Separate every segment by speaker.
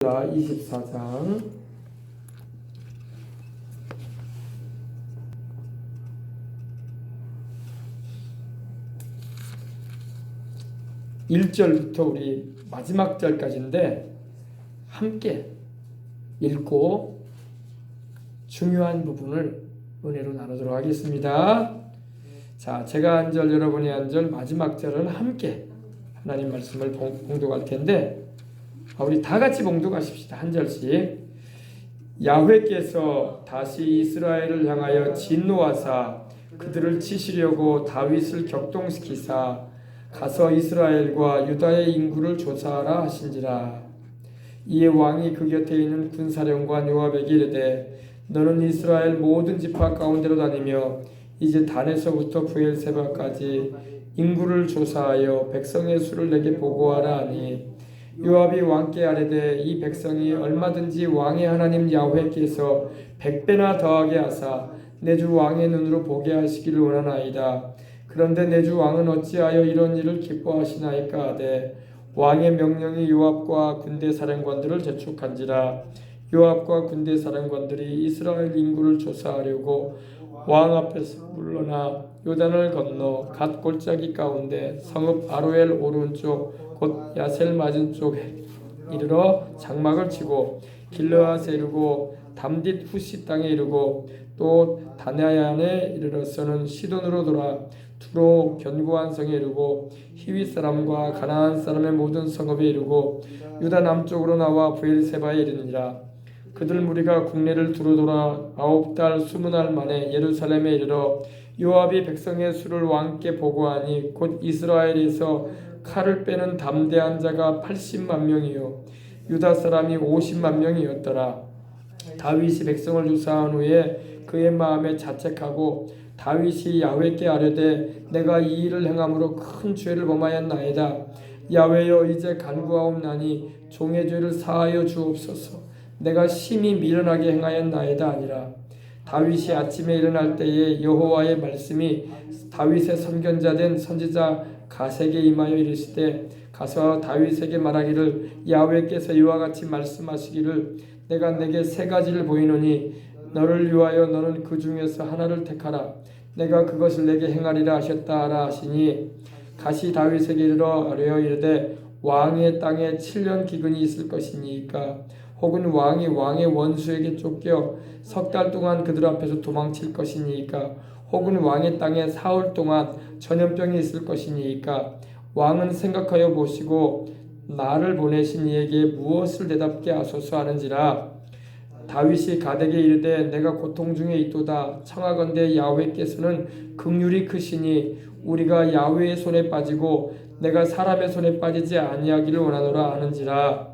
Speaker 1: 24장 1절부터 우리 마지막 절까지인데 함께 읽고 중요한 부분을 은혜로 나누도록 하겠습니다. 자, 제가 한 절, 여러분이 한 절, 마지막 절은 함께 하나님 말씀을 봉독할 텐데 우리 다 같이 봉독하십시다. 한 절씩. 야훼께서 다시 이스라엘을 향하여 진노하사 그들을 치시려고 다윗을 격동시키사 가서 이스라엘과 유다의 인구를 조사하라 하신지라. 이에 왕이 그 곁에 있는 군사령관 요압에게 이르되 너는 이스라엘 모든 지파 가운데로 다니며 이제 단에서부터 브엘세바까지 인구를 조사하여 백성의 수를 내게 보고하라 하니 요압이 왕께 아뢰되 이 백성이 얼마든지 왕의 하나님 야훼께서 100배나 더하게 하사 내 주 왕의 눈으로 보게 하시기를 원하나이다. 그런데 내 주 왕은 어찌하여 이런 일을 기뻐하시나이까 하되 왕의 명령이 요압과 군대 사령관들을 재촉한지라. 요압과 군대 사령관들이 이스라엘 인구를 조사하려고 왕 앞에서 물러나 요단을 건너 갓 골짜기 가운데 성읍 아로엘 오른쪽 곧 야셀 맞은 쪽에 이르러 장막을 치고 길르앗에 이르고 담딧 후시 땅에 이르고 또 다나야에 이르러서는 시돈으로 돌아 두로 견고한 성에 이르고 히윗 사람과 가나안 사람의 모든 성읍에 이르고 유다 남쪽으로 나와 브엘세바에 이르니라. 그들 무리가 국내를 두루 돌아 9달 20날 만에 예루살렘에 이르러 요압이 백성의 수를 왕께 보고하니 곧 이스라엘에서 칼을 빼는 담대한 자가 80만 명이요 유다 사람이 50만 명이었더라. 다윗이 백성을 조사한 후에 그의 마음에 자책하고 다윗이 야훼께 아뢰되 내가 이 일을 행함으로 큰 죄를 범하였나이다. 야훼여 이제 간구하옵나니 종의 죄를 사하여 주옵소서. 내가 심히 미련하게 행하였나이다 아니라. 다윗이 아침에 일어날 때에 여호와의 말씀이 다윗의 선견자 된 선지자 갓에게 임하여 이르시되 가서 다윗에게 말하기를 야훼께서 이와 같이 말씀하시기를 내가 내게 세 가지를 보이노니 너를 위하여 너는 그 중에서 하나를 택하라. 내가 그것을 내게 행하리라 하셨다 하라 하시니 갓이 다윗에게 이르러 아뢰어 이르되 왕의 땅에 7년 기근이 있을 것이니까 혹은 왕이 왕의 원수에게 쫓겨 석 달 동안 그들 앞에서 도망칠 것이니까 혹은 왕의 땅에 사흘 동안 전염병이 있을 것이니까 왕은 생각하여 보시고 나를 보내신 이에게 무엇을 대답게 하소서 하는지라. 다윗이 갓에게 이르되 내가 고통 중에 있도다. 청하건대 야훼께서는 긍휼이 크시니 우리가 야훼의 손에 빠지고 내가 사람의 손에 빠지지 아니하기를 원하노라 하는지라.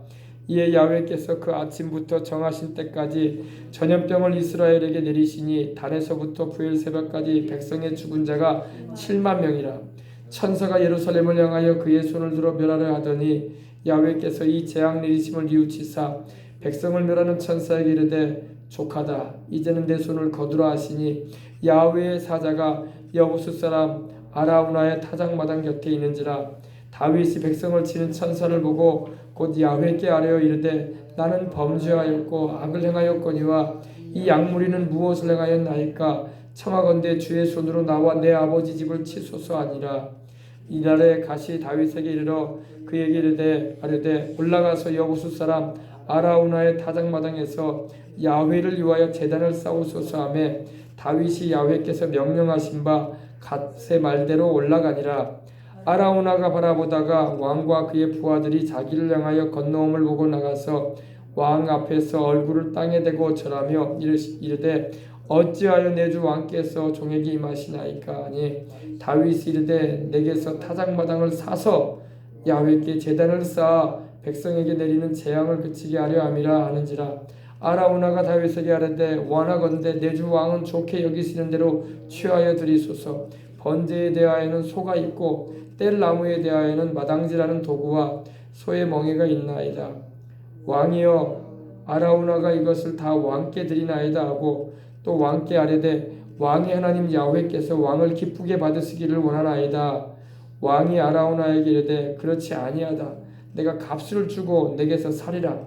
Speaker 1: 이에 야훼께서 그 아침부터 정하신 때까지 전염병을 이스라엘에게 내리시니 단에서부터 브엘세바까지 백성의 죽은 자가 7만 명이라. 천사가 예루살렘을 향하여 그의 손을 들어 멸하려 하더니 야훼께서 이 재앙 내리심을 뉘우치사 백성을 멸하는 천사에게 이르되 족하다. 이제는 내 손을 거두라 하시니 야훼의 사자가 여부수 사람 아라우나의 타작마당 곁에 있는지라. 다윗이 백성을 치는 천사를 보고 곧 야훼께 아뢰어 이르되 나는 범죄하였고 악을 행하였거니와 이 약무리는 무엇을 행하였나이까. 청하건대 주의 손으로 나와 내 아버지 집을 치소서 하니라. 이날에 갓이 다윗에게 이르러 그에게 이르되 아뢰되 올라가서 여부수 사람 아라우나의 타작마당에서 야훼를 위하여 제단을 쌓으소서 하매 다윗이 야훼께서 명령하신 바 갓의 말대로 올라가니라. 아라우나가 바라보다가 왕과 그의 부하들이 자기를 향하여 건너옴을 보고 나가서 왕 앞에서 얼굴을 땅에 대고 절하며 이르되 어찌하여 내 주 왕께서 종에게 임하시나이까 하니 다윗이 이르되 내게서 타작마당을 사서 야훼께 제단을 쌓아 백성에게 내리는 재앙을 그치게 하려 함이라 하는지라. 아라우나가 다윗에게 아뢰되 원하건대 내 주 왕은 좋게 여기시는 대로 취하여 드리소서. 번제에 대하여는 소가 있고 뗄 나무에 대하여는 마당질하는 도구와 소의 멍에가 있나이다. 왕이여 아라우나가 이것을 다 왕께 드리나이다 하고 또 왕께 아뢰되 왕의 하나님 야훼께서 왕을 기쁘게 받으시기를 원하나이다. 왕이 아라우나에게 이르되 그렇지 아니하다. 내가 값을 주고 내게서 살이라.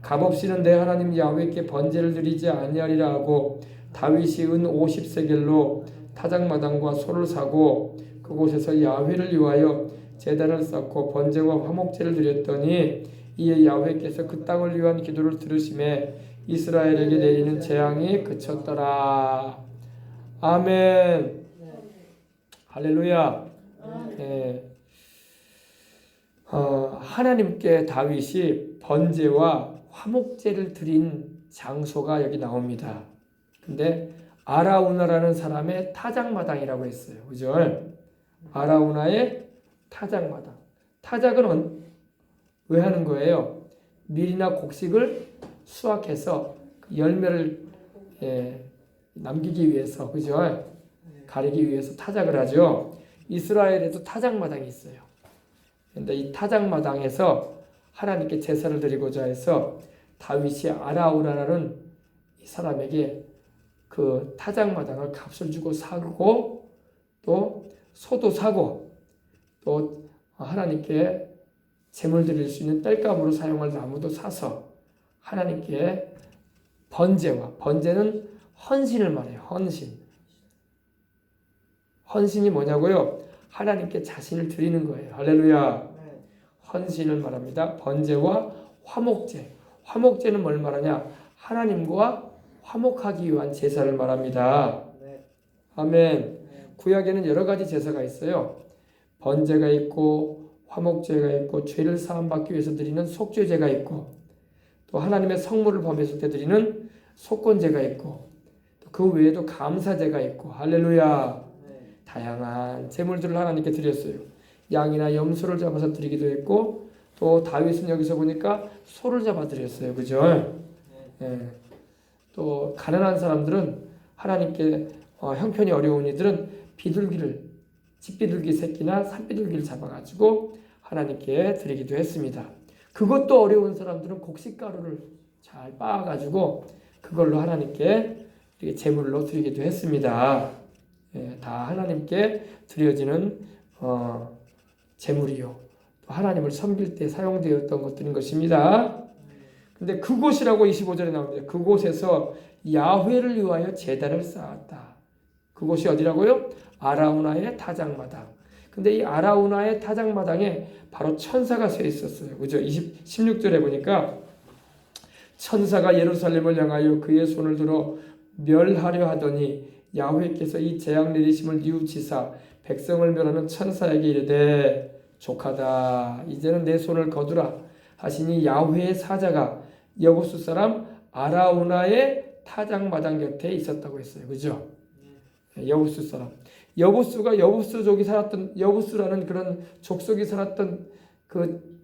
Speaker 1: 값없이는 내 하나님 야훼께 번제를 드리지 아니하리라 하고 다윗이 은 50세겔로 타작마당과 소를 사고 그곳에서 야훼를 위하여 제단을 쌓고 번제와 화목제를 드렸더니 이에 야훼께서 그 땅을 위한 기도를 들으심에 이스라엘에게 내리는 재앙이 그쳤더라. 아멘. 할렐루야. 예. 하나님께 다윗이 번제와 화목제를 드린 장소가 여기 나옵니다. 근데 아라우나라는 사람의 타작마당이라고 했어요. 그죠? 아라우나의 타작마당. 타작은 왜 하는 거예요? 밀이나 곡식을 수확해서 열매를 남기기 위해서, 그죠? 가리기 위해서 타작을 하죠. 이스라엘에도 타작마당이 있어요. 근데 이 타작마당에서 하나님께 제사를 드리고자 해서 다윗이 아라우나라는 이 사람에게 그 타작마당을 값을 주고 사고 또 소도 사고 또 하나님께 제물 드릴 수 있는 땔감으로 사용할 나무도 사서 하나님께 번제는 헌신을 말해요. 헌신이 뭐냐고요? 하나님께 자신을 드리는 거예요. 할렐루야. 헌신을 말합니다. 번제와 화목제. 화목제는 뭘 말하냐? 하나님과 화목하기 위한 제사를 말합니다. 아멘. 구약에는 여러 가지 제사가 있어요. 번제가 있고 화목제가 있고 죄를 사함받기 위해서 드리는 속죄제가 있고 또 하나님의 성물을 범했을 때 드리는 속건제가 있고 그 외에도 감사제가 있고 할렐루야. 다양한 제물들을 하나님께 드렸어요. 양이나 염소를 잡아서 드리기도 했고 또 다윗은 여기서 보니까 소를 잡아 드렸어요. 그죠? 또 가난한 사람들은 하나님께 형편이 어려운 이들은 집비둘기 새끼나 산비둘기를 잡아가지고 하나님께 드리기도 했습니다. 그것도 어려운 사람들은 곡식가루를 잘 빻아가지고 그걸로 하나님께 제물로 드리기도 했습니다. 다 하나님께 드려지는 제물이요. 또 하나님을 섬길 때 사용되었던 것들인 것입니다. 근데 그곳이라고 25절에 나옵니다. 그곳에서 야훼를 위하여 제단을 쌓았다. 그곳이 어디라고요? 아라우나의 타작마당. 근데 이 아라우나의 타작마당에 바로 천사가 서 있었어요. 그죠? 16절에 보니까 천사가 예루살렘을 향하여 그의 손을 들어 멸하려 하더니 야훼께서 이 재앙 내리심을 뉘우치사 백성을 멸하는 천사에게 이르되 족하다. 이제는 내 손을 거두라 하시니 야훼의 사자가 여부수 사람 아라우나의 타작마당 곁에 있었다고 했어요. 그죠? 여부수 사람. 여부수가 여부수족이 살았던 여부수라는 그런 족속이 살았던 그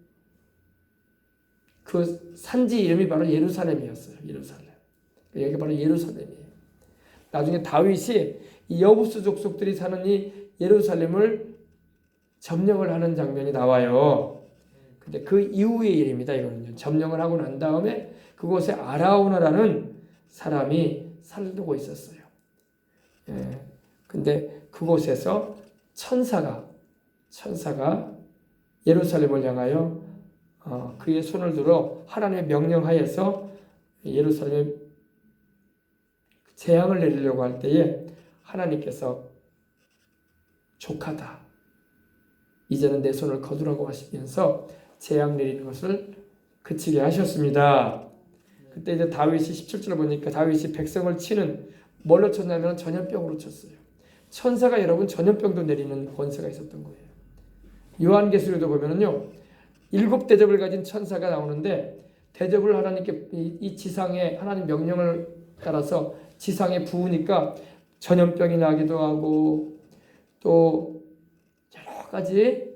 Speaker 1: 산지 이름이 바로 예루살렘이었어요. 예루살렘. 여기 바로 예루살렘이에요. 나중에 다윗이 이 여부수 족속들이 사는 이 예루살렘을 점령을 하는 장면이 나와요. 근데 그 이후의 일입니다. 이거는요. 점령을 하고 난 다음에 그곳에 아라우나라는 사람이 살고 있었어요. 근데 그곳에서 천사가 예루살렘을 향하여 그의 손을 들어 하나님의 명령하에서 예루살렘에 재앙을 내리려고 할 때에 하나님께서 족하다. 이제는 내 손을 거두라고 하시면서 재앙 내리는 것을 그치게 하셨습니다. 그때 이제 다윗이 17절을 보니까 다윗이 백성을 치는 뭘로 쳤냐면 전염병으로 쳤어요. 천사가 여러분 전염병도 내리는 권세가 있었던 거예요. 요한계시록에도 보면은요 7대접을 가진 천사가 나오는데 대접을 하나님께 이 지상에 하나님 명령을 따라서 지상에 부으니까 전염병이 나기도 하고 또 여러 가지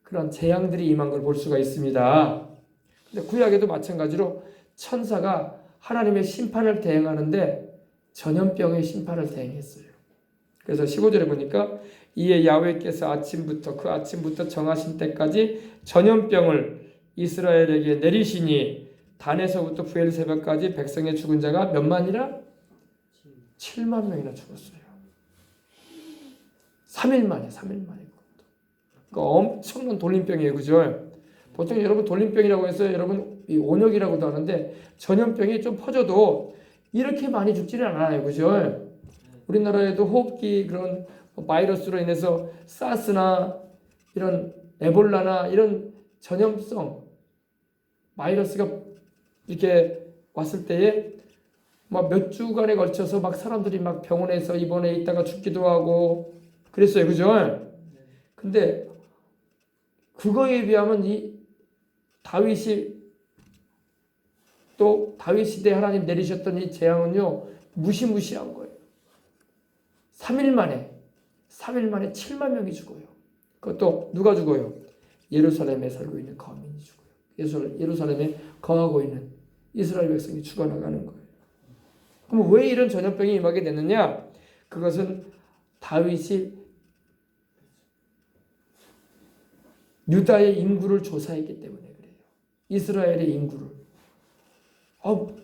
Speaker 1: 그런 재앙들이 임한 걸 볼 수가 있습니다. 근데 구약에도 마찬가지로 천사가 하나님의 심판을 대행하는데 전염병의 심판을 대행했어요. 그래서 15절에 보니까 이에 야훼께서 그 아침부터 정하신 때까지 전염병을 이스라엘에게 내리시니 단에서부터 부엘세바까지 백성의 죽은 자가 몇 만이라? 7만 명이나 죽었어요. 3일 만에. 그러니까 엄청난 돌림병이에요. 그죠? 보통 여러분 돌림병이라고 해서 여러분 이 온역이라고도 하는데 전염병이 좀 퍼져도 이렇게 많이 죽지는 않아요. 그죠? 우리나라에도 호흡기 그런 바이러스로 인해서 사스나 이런 에볼라나 이런 전염성 바이러스가 이렇게 왔을 때에 막 몇 주간에 걸쳐서 막 사람들이 막 병원에서 입원해 있다가 죽기도 하고 그랬어요. 그죠? 근데 그거에 비하면 이 다윗이 또 다윗 시대에 하나님 내리셨던 이 재앙은요 무시무시한 거예요. 3일 만에 7만 명이 죽어요. 그것도 누가 죽어요? 예루살렘에 살고 있는 거민이 죽어요. 예루살렘에 거하고 있는 이스라엘 백성이 죽어나가는 거예요. 그럼 왜 이런 전염병이 임하게 됐느냐? 그것은 다윗이 유다의 인구를 조사했기 때문에 그래요. 이스라엘의 인구를.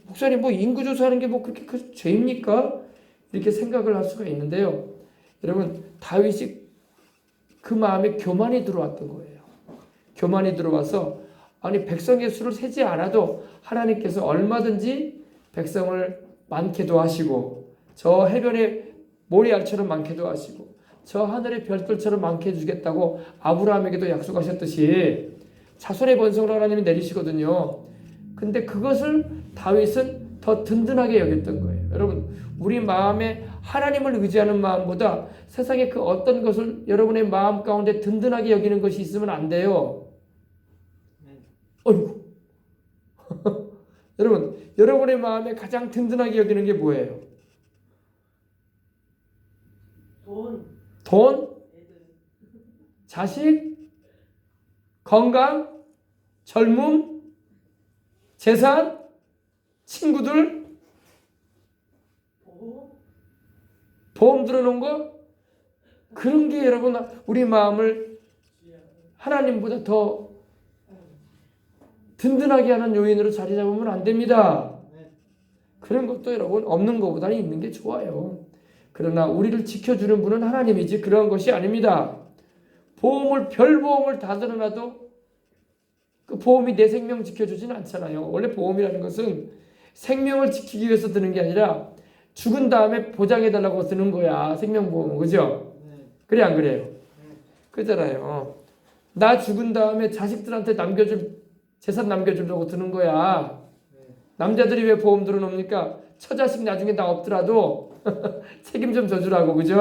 Speaker 1: 목사님 뭐 인구 조사하는 게 뭐 그렇게 큰 죄입니까? 이렇게 생각을 할 수가 있는데요. 여러분 다윗이 그 마음에 교만이 들어왔던 거예요. 교만이 들어와서 아니 백성의 수를 세지 않아도 하나님께서 얼마든지 백성을 많게도 하시고 저 해변의 모래알처럼 많게도 하시고 저 하늘의 별들처럼 많게 해주겠다고 아브라함에게도 약속하셨듯이 자손의 번성을 하나님이 내리시거든요. 근데 그것을 다윗은 더 든든하게 여겼던 거예요. 여러분 우리 마음에 하나님을 의지하는 마음보다 세상의 그 어떤 것을 여러분의 마음 가운데 든든하게 여기는 것이 있으면 안 돼요. 어이구. 여러분의 마음에 가장 든든하게 여기는 게 뭐예요? 돈? 자식? 건강? 젊음? 재산? 친구들? 보험 들어놓은 거? 그런 게 여러분 우리 마음을 하나님보다 더 든든하게 하는 요인으로 자리 잡으면 안 됩니다. 그런 것도 여러분 없는 것보다는 있는 게 좋아요. 그러나 우리를 지켜주는 분은 하나님이지 그런 것이 아닙니다. 별 보험을 다 들어놔도 그 보험이 내 생명 지켜주지는 않잖아요. 원래 보험이라는 것은 생명을 지키기 위해서 드는 게 아니라 죽은 다음에 보장해달라고 드는 거야. 생명보험은. 그죠? 그래 안 그래요? 그잖아요. 나 죽은 다음에 자식들한테 재산 남겨주려고 드는 거야. 남자들이 왜 보험 들어놓습니까? 처자식 나중에 나 없더라도 책임 좀 져주라고. 그죠?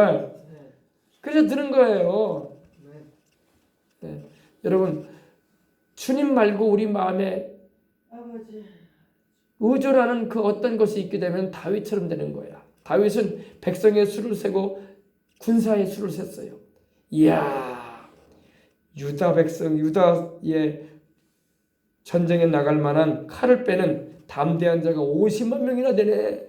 Speaker 1: 그래서 드는 거예요. 네. 여러분 주님 말고 우리 마음에 의존하는 그 어떤 것이 있게 되면 다윗처럼 되는 거야. 다윗은 백성의 수를 세고 군사의 수를 셌어요. 이야, 유다의 전쟁에 나갈 만한 칼을 빼는 담대한 자가 50만 명이나 되네.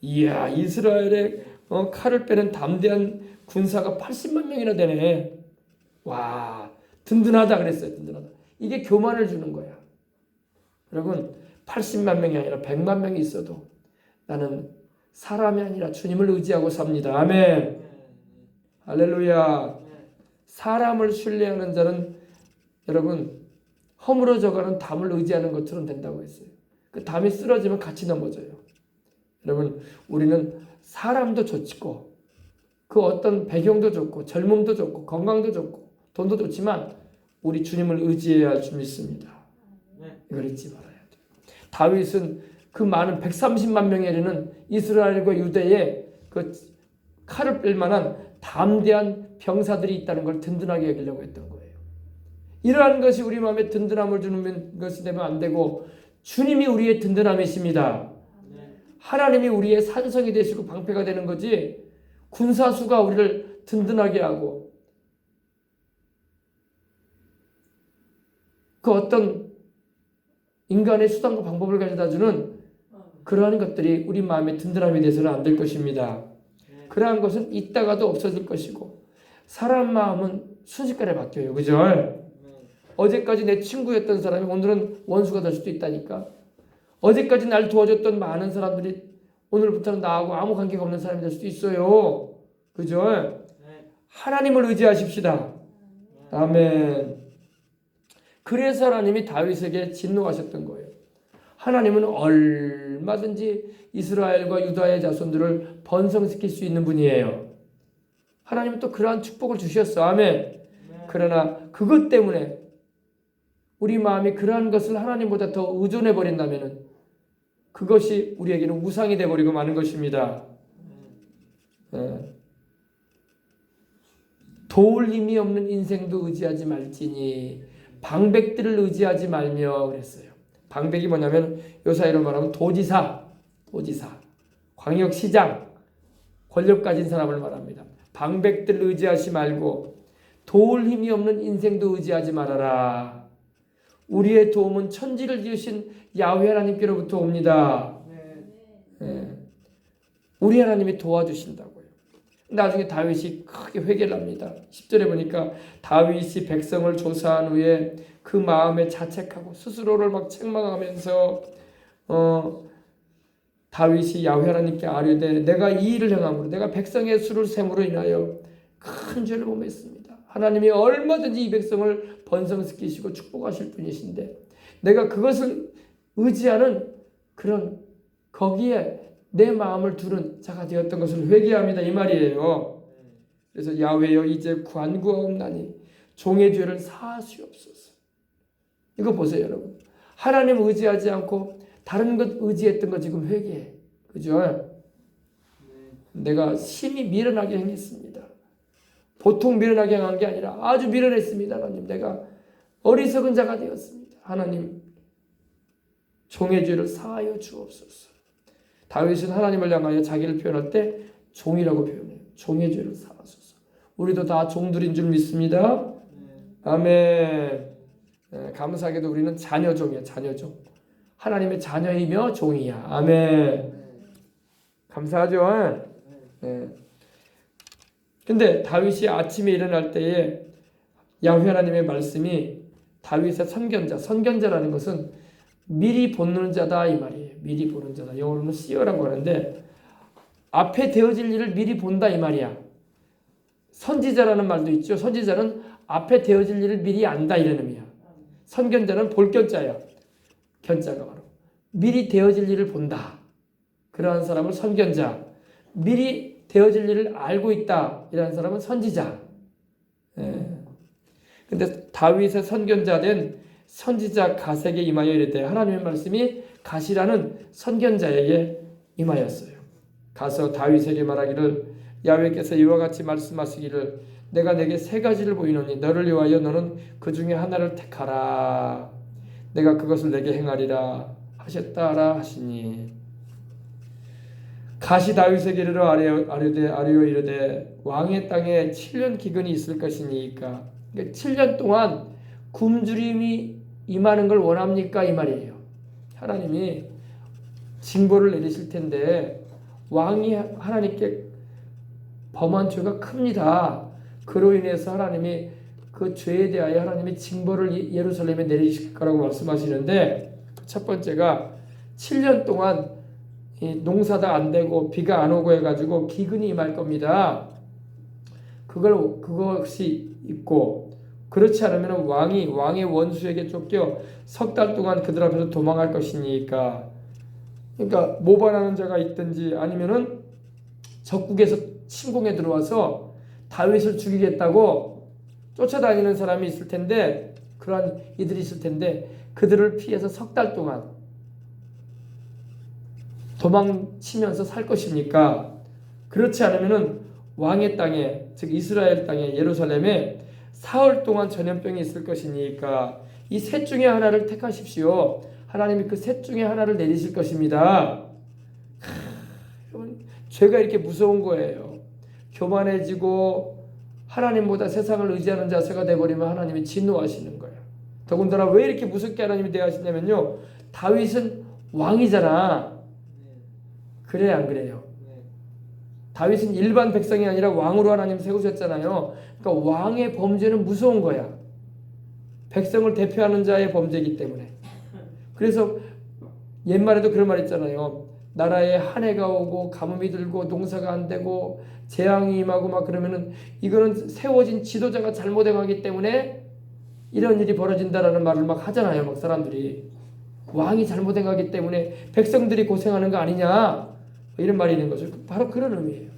Speaker 1: 이야, 이스라엘의 칼을 빼는 담대한 군사가 80만 명이나 되네. 와, 든든하다 그랬어요. 든든하다. 이게 교만을 주는 거야. 여러분 80만 명이 아니라 100만 명이 있어도 나는 사람이 아니라 주님을 의지하고 삽니다. 아멘. 할렐루야. 사람을 신뢰하는 자는 여러분 허물어져가는 담을 의지하는 것처럼 된다고 했어요. 그 담이 쓰러지면 같이 넘어져요. 여러분 우리는 사람도 좋고 그 어떤 배경도 좋고 젊음도 좋고 건강도 좋고 돈도 좋지만 우리 주님을 의지해야 할 줄 믿습니다. 이걸 잊지 말아야 돼요. 다윗은 그 많은 130만 명에 이르는 이스라엘과 유대에 그 칼을 뺄 만한 담대한 병사들이 있다는 걸 든든하게 여기려고 했던 거예요. 이러한 것이 우리 마음에 든든함을 주는 것이 되면 안 되고 주님이 우리의 든든함이십니다. 하나님이 우리의 산성이 되시고 방패가 되는 거지 군사수가 우리를 든든하게 하고 그 어떤 인간의 수단과 방법을 가져다주는 그러한 것들이 우리 마음의 든든함이 돼서는 안 될 것입니다. 그러한 것은 있다가도 없어질 것이고 사람 마음은 순식간에 바뀌어요. 그죠? 어제까지 내 친구였던 사람이 오늘은 원수가 될 수도 있다니까. 어제까지 날 도와줬던 많은 사람들이 오늘부터는 나하고 아무 관계가 없는 사람이 될 수도 있어요. 그죠? 하나님을 의지하십시다. 아멘. 그래서 하나님이 다윗에게 진노하셨던 거예요. 하나님은 얼마든지 이스라엘과 유다의 자손들을 번성시킬 수 있는 분이에요. 하나님은 또 그러한 축복을 주셨어. 아멘. 그러나 그것 때문에 우리 마음이 그러한 것을 하나님보다 더 의존해 버린다면 그것이 우리에게는 우상이 되어버리고 마는 것입니다. 도울 힘이 없는 인생도 의지하지 말지니 방백들을 의지하지 말며 그랬어요. 방백이 뭐냐면 요사이로 말하면 도지사, 광역시장, 권력 가진 사람을 말합니다. 방백들을 의지하지 말고 도울 힘이 없는 인생도 의지하지 말아라. 우리의 도움은 천지를 지으신 야훼 하나님께로부터 옵니다. 우리 하나님이 도와주신다고요. 나중에 다윗이 크게 회개를 합니다. 10절에 보니까 다윗이 백성을 조사한 후에 그 마음에 자책하고 스스로를 막 책망하면서 다윗이 야훼 하나님께 아뢰되 내가 이 일을 행함으로 내가 백성의 수를 셈으로 인하여 큰 죄를 범했습니다. 하나님이 얼마든지 이 백성을 번성시키시고 축복하실 분이신데 내가 그것을 의지하는 그런 거기에 내 마음을 두는 자가 되었던 것을 회개합니다. 이 말이에요. 그래서 야훼여 이제 간구하옵나니 종의 죄를 사하시옵소서. 이거 보세요, 여러분. 하나님 의지하지 않고 다른 것 의지했던 거 지금 회개해. 그죠? 내가 심히 미련하게 행했습니다. 보통 미련하게 행한 게 아니라 아주 미련했습니다. 하나님, 내가 어리석은 자가 되었습니다. 하나님, 종의 죄를 사하여 주옵소서. 다윗은 하나님을 향하여 자기를 표현할 때 종이라고 표현해요. 종의 죄를 사하소서. 우리도 다 종들인 줄 믿습니다. 아멘. 감사하게도 우리는 자녀종이야. 자녀종. 하나님의 자녀이며 종이야. 아멘. 감사하죠. 근데 다윗이 아침에 일어날 때에 야훼 하나님의 말씀이 다윗의 선견자라는 것은 미리 보는 자다 이 말이에요. 미리 보는 자다. 영어로는 see라고 하는데 앞에 되어질 일을 미리 본다 이 말이야. 선지자라는 말도 있죠. 선지자는 앞에 되어질 일을 미리 안다 이런 의미야. 선견자는 볼 견자야. 견자가 바로 미리 되어질 일을 본다. 그러한 사람을 선견자. 미리 되어질 일을 알고 있다. 이라는 사람은 선지자. 근데 다윗의 선견자 된 선지자 갓에게 임하여 이르되 하나님의 말씀이 갓이라는 선견자에게 임하였어요. 가서 다윗에게 말하기를 야훼께서 이와 같이 말씀하시기를 내가 내게 세 가지를 보이노니 너를 위하여 너는 그 중에 하나를 택하라. 내가 그것을 내게 행하리라 하셨다라 하시니 갓이 다윗에게 이르러 아뢰어 이르되 왕의 땅에 7년 기근이 있을 것이니까 7년 동안 굶주림이 임하는 걸 원합니까? 이 말이에요. 하나님이 징벌을 내리실 텐데 왕이 하나님께 범한 죄가 큽니다. 그로 인해서 하나님이 그 죄에 대하여 하나님이 징벌을 예루살렘에 내리실 거라고 말씀하시는데 첫 번째가 7년 동안 농사도 안 되고 비가 안 오고 해가지고 기근이 임할 겁니다. 그것이 있고 그렇지 않으면 왕의 원수에게 쫓겨 석 달 동안 그들 앞에서 도망할 것이니까 그러니까 모반하는 자가 있든지 아니면은 적국에서 침공에 들어와서 다윗을 죽이겠다고 쫓아다니는 사람이 있을 텐데 그러한 이들이 있을 텐데 그들을 피해서 석 달 동안 도망치면서 살 것입니까? 그렇지 않으면은 왕의 땅에 즉 이스라엘 땅에 예루살렘에 사흘 동안 전염병이 있을 것이니까 이 셋 중에 하나를 택하십시오. 하나님이 그 셋 중에 하나를 내리실 것입니다. 죄가 이렇게 무서운 거예요. 교만해지고 하나님보다 세상을 의지하는 자세가 되어버리면 하나님이 진노하시는 거예요. 더군다나 왜 이렇게 무섭게 하나님이 대하시냐면요. 다윗은 왕이잖아. 그래 안 그래요? 다윗은 일반 백성이 아니라 왕으로 하나님 세우셨잖아요. 그러니까 왕의 범죄는 무서운 거야. 백성을 대표하는 자의 범죄이기 때문에. 그래서 옛말에도 그런 말 있잖아요. 나라에 한 해가 오고 가뭄이 들고 농사가 안 되고 재앙이 임하고 막 그러면은 이거는 세워진 지도자가 잘못 행하기 때문에 이런 일이 벌어진다라는 말을 막 하잖아요. 막 사람들이 왕이 잘못 행하기 때문에 백성들이 고생하는 거 아니냐, 이런 말이 있는 거죠. 바로 그런 의미예요.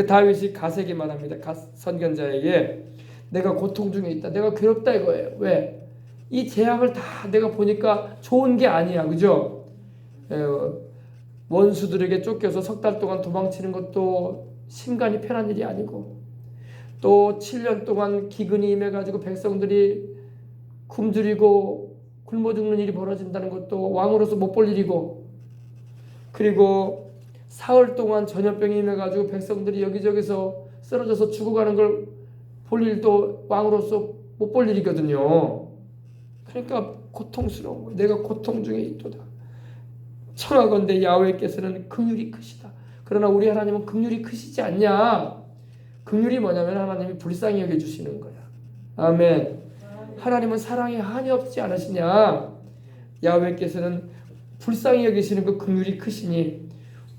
Speaker 1: 다윗이 갓에게 말합니다. 갓 선견자에게 내가 고통 중에 있다, 내가 괴롭다 이거예요. 왜? 이 재앙을 다 내가 보니까 좋은 게 아니야, 그죠? 원수들에게 쫓겨서 석 달 동안 도망치는 것도 심간이 편한 일이 아니고, 또 7년 동안 기근이 임해가지고 백성들이 굶주리고 굶어 죽는 일이 벌어진다는 것도 왕으로서 못 볼 일이고, 그리고 사흘 동안 전염병이 임해가지고 백성들이 여기저기서 쓰러져서 죽어가는 걸 볼 일도 왕으로서 못 볼 일이거든요. 그러니까 고통스러운 거예요. 내가 고통 중에 있도다. 청하건대 야훼께서는 긍휼이 크시다. 그러나 우리 하나님은 긍휼이 크시지 않냐? 긍휼이 뭐냐면 하나님이 불쌍히 여겨주시는 거야. 아멘. 하나님은 사랑에 한이 없지 않으시냐? 야훼께서는 불쌍히 여기시는 그 긍휼이 크시니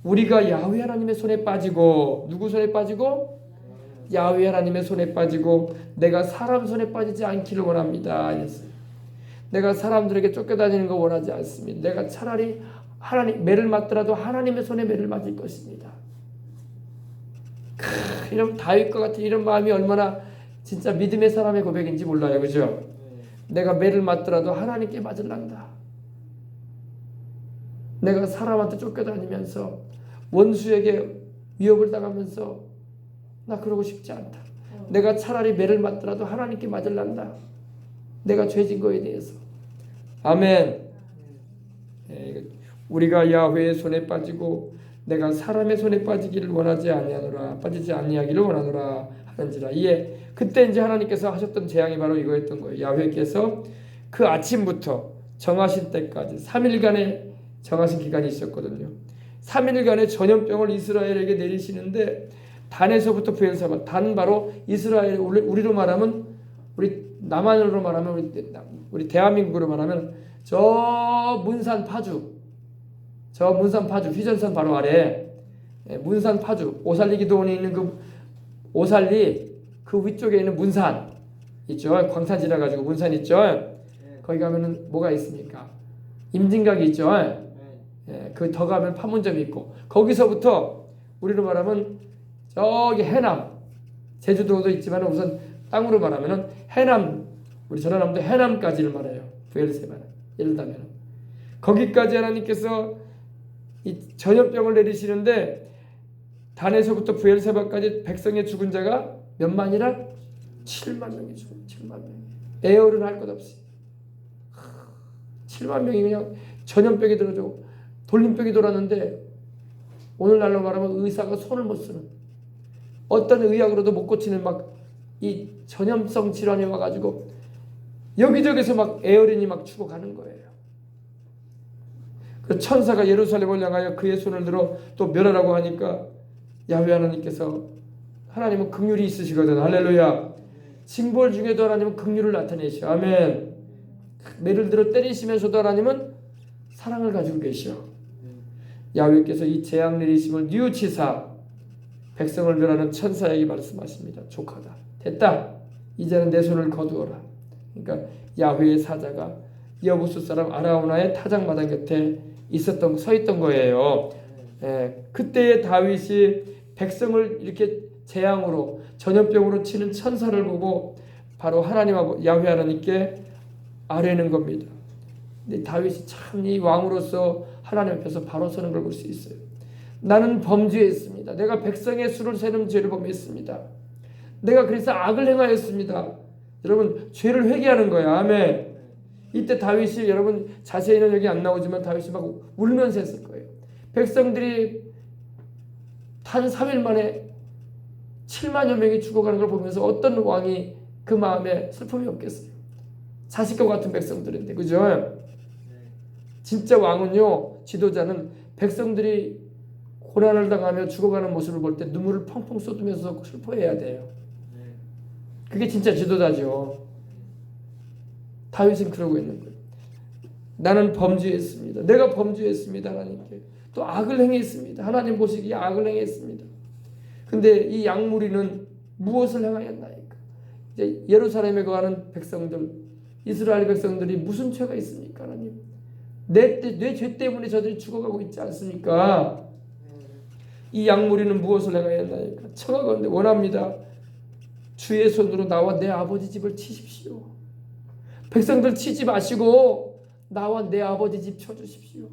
Speaker 1: 우리가 야훼 하나님의 손에 빠지고, 누구 손에 빠지고? 야훼 하나님의 손에 빠지고 내가 사람 손에 빠지지 않기를 원합니다. 내가 사람들에게 쫓겨다니는 거 원하지 않습니다. 내가 차라리 하나님 매를 맞더라도 하나님의 손에 매를 맞을 것입니다. 이런 다윗과 같은 이런 마음이 얼마나 진짜 믿음의 사람의 고백인지 몰라요, 그죠? 내가 매를 맞더라도 하나님께 맞을란다. 내가 사람한테 쫓겨다니면서 원수에게 위협을 당하면서 나 그러고 싶지 않다. 내가 차라리 매를 맞더라도 하나님께 맞을란다. 내가 죄진 거에 대해서. 아멘. 우리가 야훼의 손에 빠지고 내가 사람의 손에 빠지기를 원하지 아니하노라, 빠지지 아니하기를 원하노라 하는지라. 이에 그때 이제 하나님께서 하셨던 재앙이 바로 이거였던 거예요. 야훼께서 그 아침부터 정하신 때까지 3일간의 정하신 기간이 있었거든요. 3일간의 전염병을 이스라엘에게 내리시는데, 단에서부터 브엘세바, 단 바로 이스라엘, 우리로 말하면, 우리 남한으로 말하면, 우리 대한민국으로 말하면 저 문산 파주, 휘전선 바로 아래 문산 파주, 오살리 기도원에 있는 그 오살리 그 위쪽에 있는 문산 있죠. 광산 지나 가지고 문산 있죠. 거기 가면은 뭐가 있습니까? 임진각이 있죠. 그 더 가면 판문점이 있고, 거기서부터 우리로 말하면 저기 해남, 제주도도 있지만 우선 땅으로 말하면은 해남, 우리 전라남도 해남까지를 말해요. 브엘세바는 예를 들면 거기까지 하나님께서 이 전염병을 내리시는데, 단에서부터 브엘세바까지 백성의 죽은 자가 몇 만이라? 7만 명이 죽은, 7만 명. 에어른 할 것 없이 7만 명이 그냥 전염병이 들어져 돌림병이 돌았는데, 오늘날로 말하면 의사가 손을 못 쓰는, 어떤 의학으로도 못 고치는 막 이 전염성 질환이 와가지고 여기저기서 막 에어린이 막 죽어가는 거예요. 그 천사가 예루살렘을 향하여 그의 손을 들어 또 멸하라고 하니까 야훼 하나님께서, 하나님은 긍휼이 있으시거든. 할렐루야. 징벌 중에도 하나님은 긍휼을 나타내셔. 아멘. 매를 들어 때리시면서도 하나님은 사랑을 가지고 계셔. 야훼께서 이 재앙 내리심을 뉘우치사 백성을 멸하는 천사에게 말씀하십니다. 족하다. 됐다. 이제는 내 손을 거두어라. 그러니까 야훼의 사자가 여부스 사람 아라우나의 타작마당 곁에 서 있던 거예요. 그때의 다윗이 백성을 이렇게 재앙으로, 전염병으로 치는 천사를 보고 바로 하나님하고 야훼 하나님께 아뢰는 겁니다. 근데 다윗이 참 이 왕으로서 하나님 앞에서 바로 서는 걸 볼 수 있어요. 나는 범죄했습니다. 내가 백성의 수를 세는 죄를 범했습니다. 내가 그래서 악을 행하였습니다. 여러분, 죄를 회개하는 거야. 아멘. 이때 다윗이, 여러분 자세히는 여기 안 나오지만 다윗이 막 울면서 했을 거예요. 백성들이 단 3일 만에 7만여 명이 죽어가는 걸 보면서 어떤 왕이 그 마음에 슬픔이 없겠어요. 자식과 같은 백성들인데, 그죠? 진짜 왕은요, 지도자는 백성들이 고난을 당하며 죽어가는 모습을 볼 때 눈물을 펑펑 쏟으면서 슬퍼해야 돼요. 그게 진짜 지도자죠. 다윗은 그러고 있는 거예요. 나는 범죄했습니다. 내가 범죄했습니다. 하나님께. 또 악을 행했습니다. 하나님 보시기에 악을 행했습니다. 근데 이 양무리는 무엇을 행하였나이까? 이제 예루살렘에 거하는 백성들, 이스라엘 백성들이 무슨 죄가 있습니까? 하나님, 내 죄 때문에 저들이 죽어가고 있지 않습니까? 이 양무리는 무엇을 행하였나이까? 청하건대 원합니다. 주의 손으로 나와 내 아버지 집을 치십시오. 백성들 치지 마시고 나와 내 아버지 집 쳐주십시오.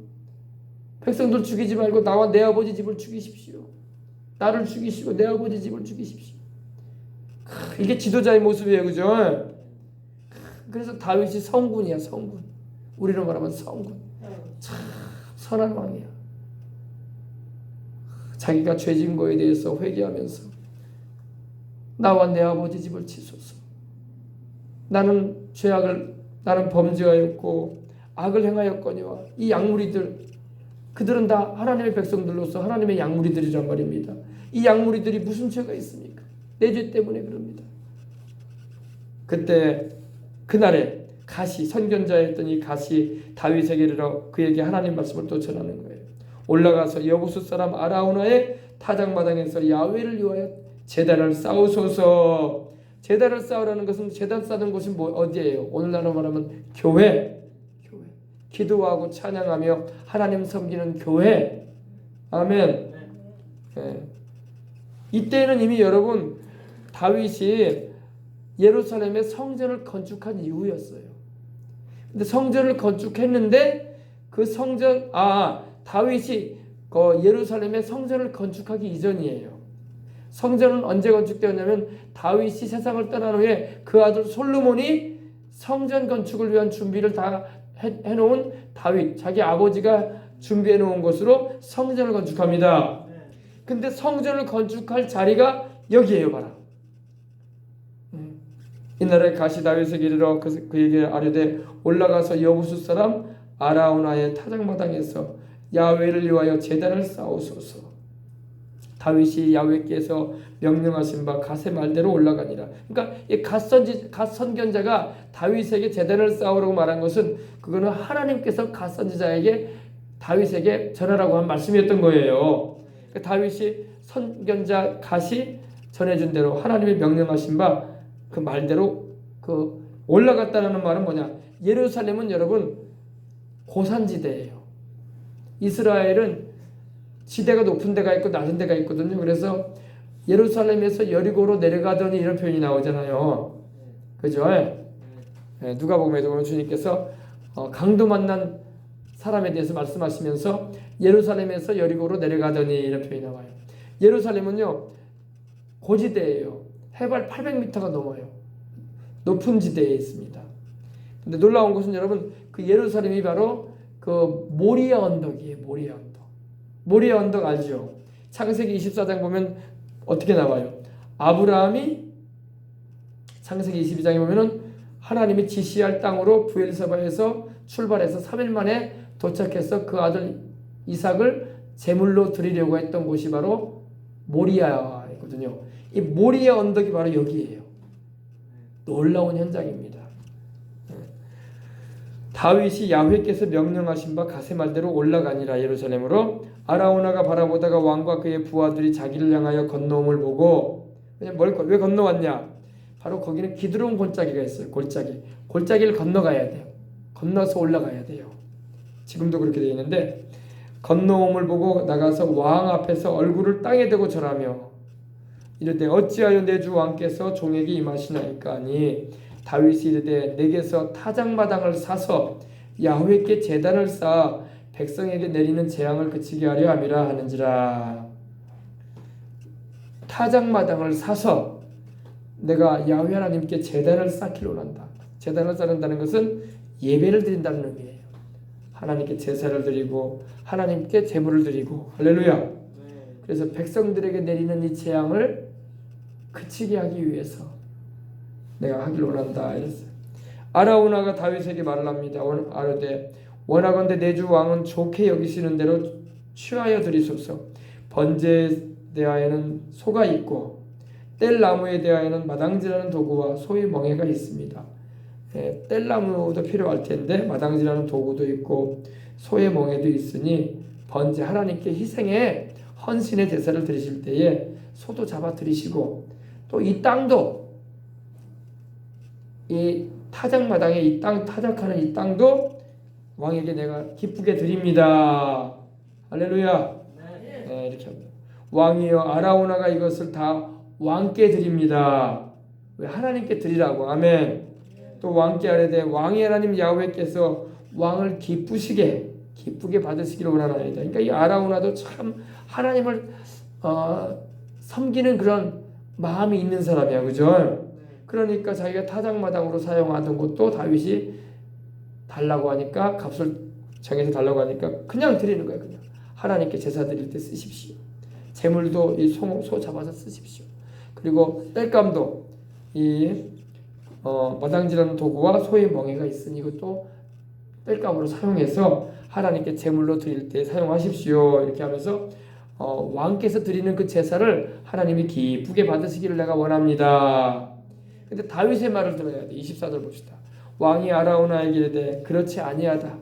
Speaker 1: 백성들 죽이지 말고 나와 내 아버지 집을 죽이십시오. 나를 죽이시고 내 아버지 집을 죽이십시오. 이게 지도자의 모습이에요, 그죠? 그래서 다윗이 성군이야, 성군. 우리로 말하면 성군. 참 선한 왕이야. 자기가 죄진 거에 대해서 회개하면서 나와 내 아버지 집을 치소서. 나는 범죄하였고 악을 행하였거니와 이 양무리들, 그들은 다 하나님의 백성들로서 하나님의 양무리들이란 말입니다. 이 양무리들이 무슨 죄가 있습니까? 내 죄 때문에 그럽니다. 그때 그날에 갓이 선견자였던 이 갓이 다윗에게 이르러 그에게 하나님 말씀을 또 전하는 거예요. 올라가서 여부수 사람 아라우나의 타작마당에서 야훼를 위하여 제단을 쌓으소서. 제단을 쌓으라는 것은, 제단 쌓는 곳이 어디예요? 오늘날로 말하면 교회. 기도하고 찬양하며 하나님 섬기는 교회. 아멘. 네. 이때는 이미 여러분 다윗이 예루살렘에 성전을 건축한 이후였어요. 근데 성전을 건축했는데 그 성전, 다윗이 예루살렘에 성전을 건축하기 이전이에요. 성전은 언제 건축되었냐면 다윗이 세상을 떠난 후에 그 아들 솔로몬이 성전 건축을 위한 준비를 다 해놓은 다윗, 자기 아버지가 준비해 놓은 곳으로 성전을 건축합니다. 근데 성전을 건축할 자리가 여기에요, 바로. 이날에 갓이 다윗에게 이르러 그에게 아뢰되 올라가서 여부수 사람 아라우나의 타작마당에서 야훼를 위하여 제단을 쌓으소서. 다윗이 야훼께서 명령하신 바 갓의 말대로 올라가니라. 그러니까 이 갓 선견자가 다윗에게 제단을 쌓으라고 말한 것은, 그거는 하나님께서 갓 선지자에게 다윗에게 전하라고 한 말씀이었던 거예요. 그러니까 다윗이 선견자 갓이 전해준 대로 하나님이 명령하신 바 그 말대로 올라갔다는 말은 뭐냐? 예루살렘은 여러분 고산지대예요. 이스라엘은 지대가 높은 데가 있고 낮은 데가 있거든요. 그래서 예루살렘에서 여리고로 내려가더니 이런 표현이 나오잖아요. 그죠? 누가복음에도 보면 주님께서 강도 만난 사람에 대해서 말씀하시면서 예루살렘에서 여리고로 내려가더니 이런 표현이 나와요. 예루살렘은요 고지대예요. 해발 800m가 넘어요. 높은 지대에 있습니다. 근데 놀라운 것은 여러분, 그 예루살렘이 바로 그 모리아 언덕이에요. 모리아 언덕. 모리아 언덕 알죠? 창세기 24장 보면 어떻게 나와요? 아브라함이 창세기 22장에 보면은 하나님이 지시할 땅으로 부엘세바에서 출발해서 3일 만에 도착해서 그 아들 이삭을 제물로 드리려고 했던 곳이 바로 모리아이거든요. 이 모리아 언덕이 바로 여기예요. 놀라운 현장입니다. 다윗이 야훼께서 명령하신 바 갓의 말대로 올라가니라. 예루살렘으로 아라우나가 바라보다가 왕과 그의 부하들이 자기를 향하여 건너옴을 보고, 왜 건너왔냐? 바로 거기는 기드론 골짜기가 있어요. 골짜기를 건너가야 돼요. 건너서 올라가야 돼요. 지금도 그렇게 되어 있는데, 건너옴을 보고 나가서 왕 앞에서 얼굴을 땅에 대고 절하며 이르되 어찌하여 내 주 왕께서 종에게 임하시나이까 하니, 다윗이 이르되 내게서 타작마당을 사서 야훼께 제단을 쌓아 백성에게 내리는 재앙을 그치게 하려 함이라 하는지라. 타작마당을 사서 내가 야훼 하나님께 제단을 쌓기를 원한다. 제단을 쌓는다는 것은 예배를 드린다는 의미예요. 하나님께 제사를 드리고 하나님께 제물을 드리고. 할렐루야. 그래서 백성들에게 내리는 이 재앙을 그치게 하기 위해서 내가 하길 원한다 이랬어요. 아라우나가 다윗에게 말을 합니다. 아르되 원하건대 내 주 왕은 좋게 여기시는 대로 취하여 드리소서. 번제에 대하여는 소가 있고 뗄나무에 대하여는 마당질하는 도구와 소의 멍에가 있습니다. 뗄나무도 필요할 텐데 마당질하는 도구도 있고 소의 멍에도 있으니 번제, 하나님께 희생의 헌신의 제사를 드리실 때에 소도 잡아 드리시고, 또 이 땅도, 이 타작마당에 이 땅 타작하는 이 땅도 왕에게 내가 기쁘게 드립니다. 할렐루야. 네, 이렇게 합니다. 왕이여 아라우나가 이것을 다 왕께 드립니다. 왜? 하나님께 드리라고. 아멘. 또 왕께 아뢰되 왕의 하나님 야훼께서 왕을 기쁘게 받으시기를 원하나이다. 그러니까 이 아라우나도 참 하나님을 섬기는 그런 마음이 있는 사람이야, 그죠? 그러니까 자기가 타작마당으로 사용하던 것도 다윗이 달라고 하니까, 값을 정해서 달라고 하니까 그냥 드리는 거야. 그냥 하나님께 제사 드릴 때 쓰십시오. 재물도 이 소 잡아서 쓰십시오. 그리고 땔감도 이 마당질하는 도구와 소의 멍에가 있으니 이것도 땔감으로 사용해서 하나님께 제물로 드릴 때 사용하십시오. 이렇게 하면서 왕께서 드리는 그 제사를 하나님이 기쁘게 받으시기를 내가 원합니다. 근데 다윗의 말을 들어야 돼. 24절 봅시다. 왕이 아라우나에게 이르되 그렇지 아니하다.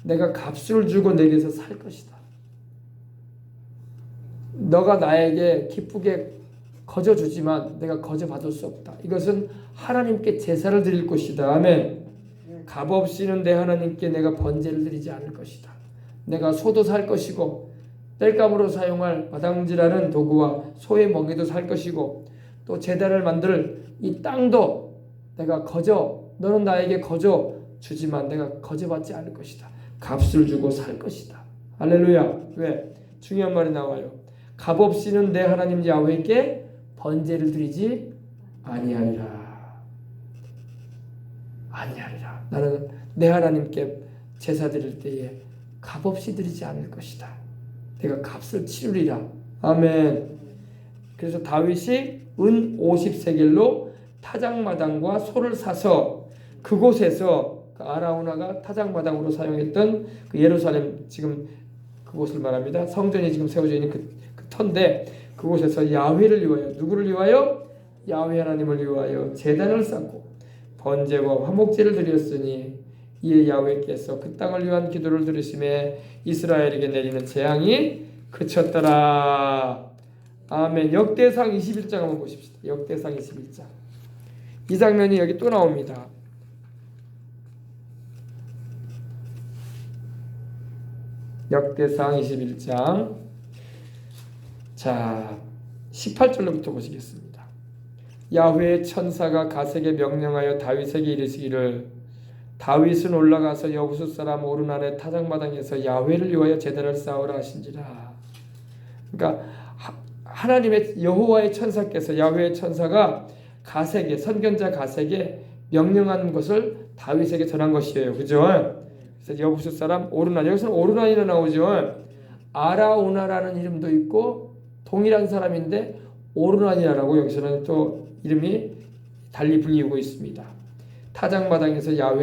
Speaker 1: 내가 값을 주고 내게서 살 것이다. 너가 나에게 기쁘게 거저 주지만 내가 거저 받을 수 없다. 이것은 하나님께 제사를 드릴 것이다. 아멘. 값없이는 내 하나님께 내가 번제를 드리지 않을 것이다. 내가 소도 살 것이고 땔감으로 사용할 마당질하는 도구와 소의 멍에도 살 것이고 또 제단을 만들 이 땅도 내가 거저, 너는 나에게 거저 주지만 내가 거저 받지 않을 것이다. 값을 주고 살 것이다. 할렐루야. 왜? 중요한 말이 나와요. 값없이는 내 하나님 야훼께 번제를 드리지 아니하리라. 나는 내 하나님께 제사 드릴 때에 값없이 드리지 않을 것이다. 내가 값을 치르리라. 아멘. 그래서 다윗이 은 50세겔로 타작마당과 소를 사서 그곳에서 아라우나가 타작마당으로 사용했던 그 예루살렘 지금 그곳을 말합니다. 성전이 지금 세워져 있는 그 터인데 그곳에서 야훼를 위하여, 누구를 위하여? 야훼 하나님을 위하여 제단을 쌓고 번제와 화목제를 드렸으니 이에 야훼께서 그 땅을 위한 기도를 들으심에 이스라엘에게 내리는 재앙이 그쳤더라. 아멘. 역대상 21장 한번 보십시다. 역대상 21장. 이 장면이 여기 또 나옵니다. 역대상 21장. 자, 18절로부터 보시겠습니다. 야훼의 천사가 갓에게 명령하여 다윗에게 이르시기를 다윗은 올라가서 여부수 사람 오르난의 타작마당에서 야훼를 위하여 제단을 쌓으라 하신지라. 그러니까 하나님의 여호와의 천사께서, 야훼의 천사가 갓에게, 선견자 갓에게 명령한 것을 다윗에게 전한 것이에요. 그죠? 그래서 여부수 사람 오르난, 여기서는 오르난이라 나오죠. 아라우나라는 이름도 있고 동일한 사람인데 오르난이라고 여기서는 또 이름이 달리 불리우고 있습니다. 타작마당에서 야훼를